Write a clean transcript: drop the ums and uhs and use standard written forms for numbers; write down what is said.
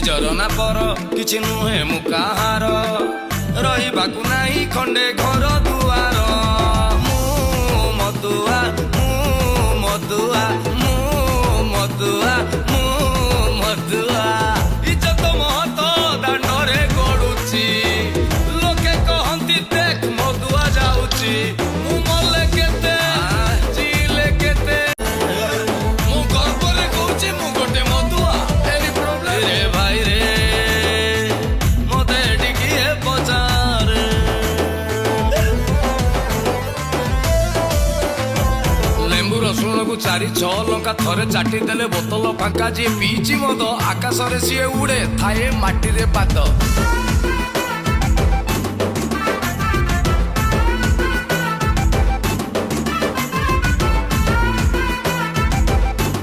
ନିଜର ନା ପର କିଛି ନୁହେଁ ମୁଁ କାହାର ରହିବାକୁ ନାହିଁ ଖଣ୍ଡେ ଘର ଦୁଆର ମୁଁ ମଦୁଆ ମୁଁ ମଦୁଆ ମୁଁ ମଦୁଆ ମୁଁ ମଦୁଆ ଇଜ୍ଜତ ମହତ ଦାଣ୍ଡରେ ଗଡୁଛି ଲୋକେ କହନ୍ତି ଦେଖ ମଦୁଆ ଯାଉଛି ମୁଁ ମଲେ କେତେ ଜିଲେ କେତେ ମୁଁ ଗର୍ବରେ କହୁଛି ମୁଁ ଗୋଟେ ମଦୁଆ ଏନି ପ୍ରୋବ୍ଲେମ ରେ ଭାଇ ରେ ମତେ ଟିକିଏ ପଚାରେ ଲେମ୍ବୁ ରସୁଣକୁ 4-6 ଲଙ୍କା ଥରେ ଚାଟି ଦେଲେ ବୋତଲ ଫାଙ୍କା ଯିଏ ପିଇଛି ମଦ ଆକାଶରେ ସିଏ ଉଡେ ଥାଏ ମାଟିରେ ପାଦ